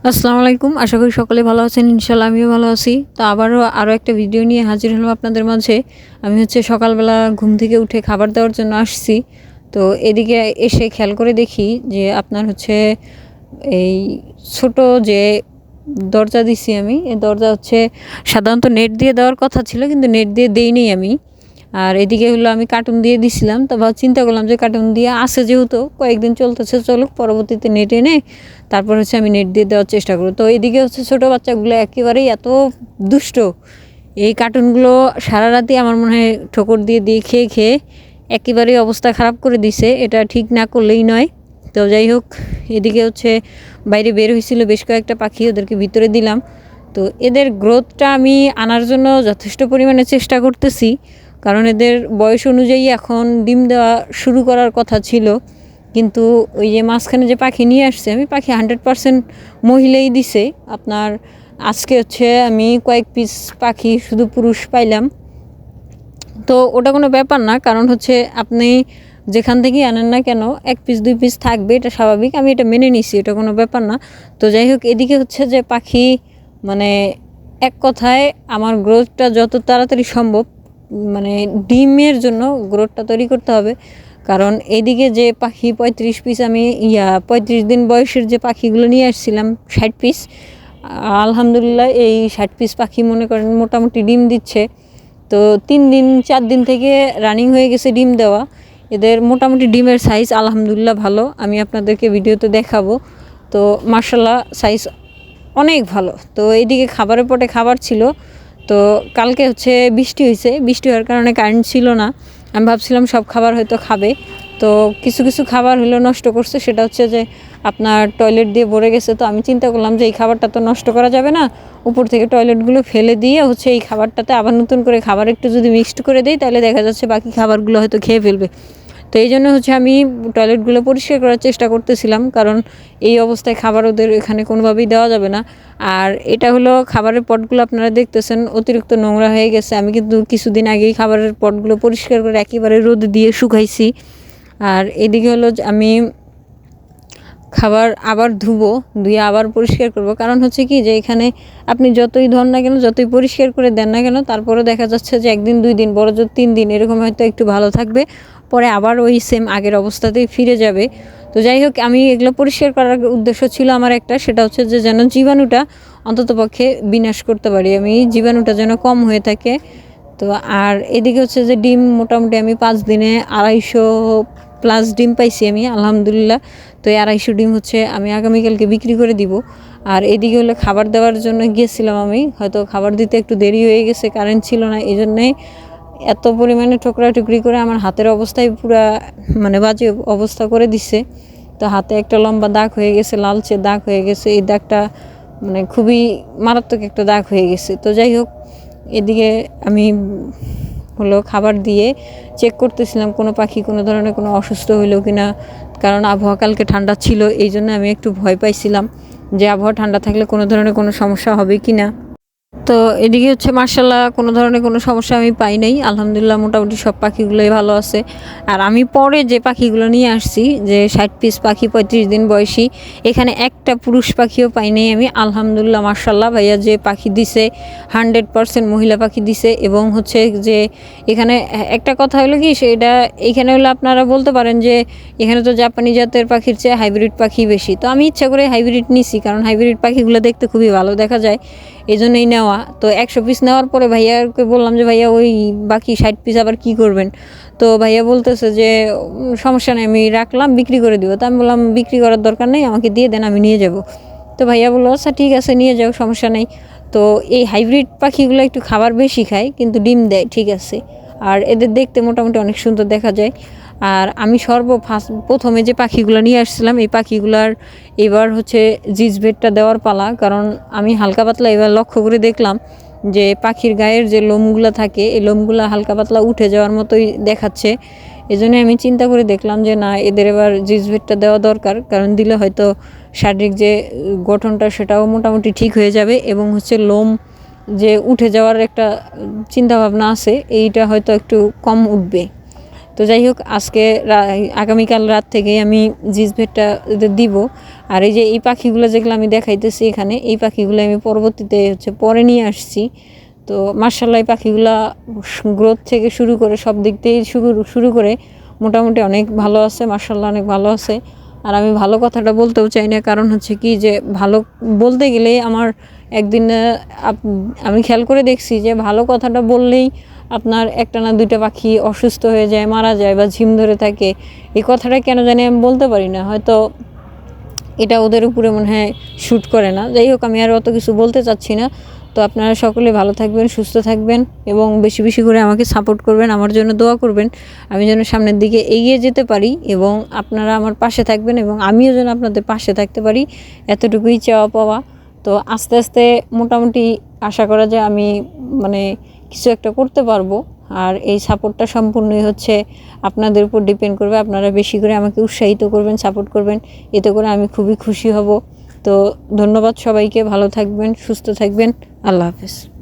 আসসালামু আলাইকুম। আশা করি সকলে ভালো আছেন। ইনশাআল্লাহ আমিও ভালো আছি। তো আরও একটা ভিডিও নিয়ে হাজির হলাম আপনাদের মাঝে। আমি সকালবেলা ঘুম থেকে উঠে খাবার দেওয়ার জন্য আসছি। তো এদিকে এসে খেয়াল করে দেখি যে আপনার এই ছোট যে দরজা দিছি আমি, এই দরজা সাধারণত নেট দিয়ে দেওয়ার কথা ছিল, কিন্তু নেট দিয়ে দেইনি আমি। আর এদিকে আমি কার্টুন দিয়ে দিছিলাম। তারপর চিন্তা করলাম যে কার্টুন দিয়ে আসে যেহেতু কয়েকদিন চলতেছে, চলুক, পরবর্তীতে নেট এনে তারপর আমি নেট দিয়ে দেওয়ার চেষ্টা করব। তো এদিকে ছোটো বাচ্চাগুলো একেবারেই এত দুষ্ট, এই কার্টুনগুলো সারা রাতই আমার মনে হয় ঠোকর দিয়ে দিয়ে খেয়ে খেয়ে একেবারেই অবস্থা খারাপ করে দিছে। এটা ঠিক না করলেই নয়। তো যাই হোক, এদিকে বাইরে বের হয়েছিল বেশ কয়েকটা পাখি, ওদেরকে ভিতরে দিলাম। তো এদের গ্রোথটা আমি আনার জন্য যথেষ্ট পরিমাণে চেষ্টা করতেছি, কারণ এদের বয়স অনুযায়ী এখন ডিম দেওয়া শুরু করার কথা ছিল। কিন্তু ওই যে মাঝখানে যে পাখি নিয়ে আসছে, আমি পাখি 100% মহিলাই দিছে। আপনার আজকে আমি কয়েক পিস পাখি শুধু পুরুষ পাইলাম। তো ওটা কোনো ব্যাপার না, কারণ আপনি যেখান থেকেই আনেন না কেন 1 পিস 2 পিস থাকবে, এটা স্বাভাবিক, আমি এটা মেনে নিছি, এটা কোনো ব্যাপার না। তো যাই হোক, এদিকে যে পাখি মানে এক কথায় আমার গ্রোথটা যত তাড়াতাড়ি সম্ভব, মানে ডিমের জন্য গ্রোথটা তৈরি করতে হবে। কারণ এদিকে যে পাখি 35 পিস আমি 35 দিন বয়সের যে পাখিগুলো নিয়ে আসছিলাম 60 পিস, আলহামদুলিল্লাহ এই 60 পিস পাখি মনে করেন মোটামুটি ডিম দিচ্ছে। তো 3 দিন 4 দিন থেকে রানিং হয়ে গেছে ডিম দেওয়া। এদের মোটামুটি ডিমের সাইজ আলহামদুলিল্লাহ ভালো, আমি আপনাদেরকে ভিডিওতে দেখাবো। তো মাশাআল্লাহ সাইজ অনেক ভালো। তো এইদিকে খাবারের পটে খাবার ছিল। তো কালকে বৃষ্টি হয়েছে, বৃষ্টি হওয়ার কারণে কারেন্ট ছিল না। আমি ভাবছিলাম সব খাবার হয়তো খাবে, তো কিছু কিছু খাবার নষ্ট করছে। সেটা যে আপনার টয়লেট দিয়ে ভরে গেছে। তো আমি চিন্তা করলাম যে এই খাবারটা তো নষ্ট করা যাবে না, উপর থেকে টয়লেটগুলো ফেলে দিয়ে এই খাবারটাতে আবার নতুন করে খাবার একটু যদি মিক্সড করে দিই, তাহলে দেখা যাচ্ছে বাকি খাবারগুলো হয়তো খেয়ে ফেলবে। তো এই জন্য আমি টয়লেটগুলো পরিষ্কার করার চেষ্টা করতেছিলাম, কারণ এই অবস্থায় খাবার ওদের এখানে কোনোভাবেই দেওয়া যাবে না। আর এটা খাবারের পটগুলো আপনারা দেখতেছেন অতিরিক্ত নোংরা হয়ে গেছে। আমি কিন্তু কিছুদিন আগেই খাবারের পটগুলো পরিষ্কার করে একেবারে রোদ দিয়ে শুকাইছি। আর এদিকে আমি খাবার আবার ধুয়ে আবার পরিষ্কার করব। কারণ কি যে এখানে আপনি যতই ধন না কেন, যতই পরিষ্কার করে দেন না কেন, তারপরেও দেখা যাচ্ছে যে 1 দিন 2 দিন, বড় জোর 3 দিন এরকম হয়তো একটু ভালো থাকবে, পরে আবার ওই সেম আগের অবস্থাতেই ফিরে যাবে। তো যাই হোক, আমি এগুলো পরিষ্কার করার উদ্দেশ্য ছিল আমার একটা, সেটা যে যেন জীবাণুটা অন্ততপক্ষে বিনাশ করতে পারি, আমি জীবাণুটা যেন কম হয়ে থাকে। তো আর এদিকে যে ডিম মোটামুটি আমি 5 দিনে 250 প্লাস ডিম পাইছি আমি আলহামদুলিল্লাহ। তো এই 250 ডিম আমি আগামীকালকে বিক্রি করে দিব। আর এদিকে খাবার দেওয়ার জন্য গিয়েছিলাম আমি, হয়তো খাবার দিতে একটু দেরি হয়ে গেছে, কারেন্ট ছিল না, এই জন্যে এত পরিমাণে টুকরি করে আমার হাতের অবস্থায় পুরা বাজে অবস্থা করে দিছে। তো হাতে একটা লম্বা দাগ হয়ে গেছে, লালচে দাগ হয়ে গেছে। এই দাগটা খুবই মারাত্মক একটা দাগ হয়ে গেছে। তো যাই হোক, এদিকে আমি খাবার দিয়ে চেক করতেছিলাম কোনো পাখি কোনো ধরনের কোনো অসুস্থ হইলো কিনা, কারণ আবহাওয়া কালকে ঠান্ডা ছিল, এই জন্য আমি একটু ভয় পাইছিলাম যে আবহাওয়া ঠান্ডা থাকলে কোনো ধরনের কোনো সমস্যা হবে কিনা। তো এদিকে মার্শাল্লাহ কোনো ধরনের কোনো সমস্যা আমি পাই নাই, আলহামদুলিল্লাহ মোটামুটি সব পাখিগুলোই ভালো আছে। আর আমি পরে যে পাখিগুলো নিয়ে আসছি, যে 60 পিস পাখি 35 দিন বয়সী, এখানে একটা পুরুষ পাখিও পাই নাই আমি, আলহামদুলিল্লাহ মার্শাল্লাহ। ভাইয়া যে পাখি দিছে 100% মহিলা পাখি দিছে। এবং যে এখানে একটা কথা হলো কি, সেটা এখানে আপনারা বলতে পারেন যে এখানে তো জাপানি জাতের পাখির চেয়ে হাইব্রিড পাখি বেশি। তো আমি ইচ্ছা করে হাইব্রিড নিছি, কারণ হাইব্রিড পাখিগুলো দেখতে খুবই ভালো দেখা যায়, এই জন্যই নেওয়া। তো 100 পিস নেওয়ার পরে ভাইয়াকে বললাম যে ভাইয়া ওই বাকি 60 পিস আবার কি করবেন? তো ভাইয়া বলতেছে যে সমস্যা নেই, আমি রাখলাম, বিক্রি করে দিব। তো আমি বললাম বিক্রি করার দরকার নেই, আমাকে দিয়ে দেন, আমি নিয়ে যাব। তো ভাইয়া বললো আচ্ছা ঠিক আছে নিয়ে যাও, সমস্যা নেই। তো এই হাইব্রিড পাখিগুলো একটু খাবার বেশি খায়, কিন্তু ডিম দেয়, ঠিক আছে। আর এদের দেখতে মোটামুটি অনেক সুন্দর দেখা যায়। আর আমি প্রথমে যে পাখিগুলো নিয়ে আসছিলাম, এই পাখিগুলার এবার জিজভেটটা দেওয়ার পালা। কারণ আমি হালকা পাতলা এবার লক্ষ্য করে দেখলাম যে পাখির গায়ের যে লোমগুলো থাকে, এই লোমগুলো হালকা পাতলা উঠে যাওয়ার মতোই দেখাচ্ছে। এই জন্য আমি চিন্তা করে দেখলাম যে না, এদের এবার জিজভেটটা দেওয়া দরকার, কারণ দিলে হয়তো শারীরিক যে গঠনটা সেটাও মোটামুটি ঠিক হয়ে যাবে, এবং লোম যে উঠে যাওয়ার একটা চিন্তাভাবনা আছে, এইটা হয়তো একটু কম উঠবে। তো যাই হোক, আগামীকাল রাত থেকে আমি জিজভেটটা দিব। আর এই যে এই পাখিগুলো যেগুলো আমি দেখাইতেছি এখানে, এই পাখিগুলো আমি পরবর্তীতে হচ্ছে পরে নিয়ে আসছি। তো মার্শাল্লাহ এই পাখিগুলা গ্রোথ থেকে শুরু করে সব দিক থেকে শুরু করে মোটামুটি অনেক ভালো আছে, মার্শাল্লাহ অনেক ভালো আছে। আর আমি ভালো কথাটা বলতেও চাই না, কারণ হচ্ছে কি যে ভালো বলতে গেলে আমার একদিন আমি খেয়াল করে দেখছি যে ভালো কথাটা বললেই আপনার একটা না দুইটা পাখি অসুস্থ হয়ে যায়, মারা যায় বা ঝিম ধরে থাকে। এই কথাটা কেন জানি আমি বলতে পারি না, হয়তো এটা ওদের উপরে মনে হয় শ্যুট করে না। যাই হোক, আমি আর অত কিছু বলতে চাচ্ছি না। তো আপনারা সকলে ভালো থাকবেন, সুস্থ থাকবেন এবং বেশি বেশি করে আমাকে সাপোর্ট করবেন, আমার জন্য দোয়া করবেন, আমি যেন সামনের দিকে এগিয়ে যেতে পারি এবং আপনারা আমার পাশে থাকবেন এবং আমিও যেন আপনাদের পাশে থাকতে পারি, এতটুকুই চাওয়া পাওয়া। তো আস্তে আস্তে মোটামুটি আশা করা যায় আমি মানে কিছু একটা করতে পারবো। আর এই সাপোর্টটা সম্পূর্ণই হচ্ছে আপনাদের উপর ডিপেন্ড করবে। আপনারা বেশি করে আমাকে উৎসাহিত করবেন, সাপোর্ট করবেন, এতে করে আমি খুবই খুশি হব। তো ধন্যবাদ সবাইকে, ভালো থাকবেন, সুস্থ থাকবেন, আল্লাহ হাফেজ।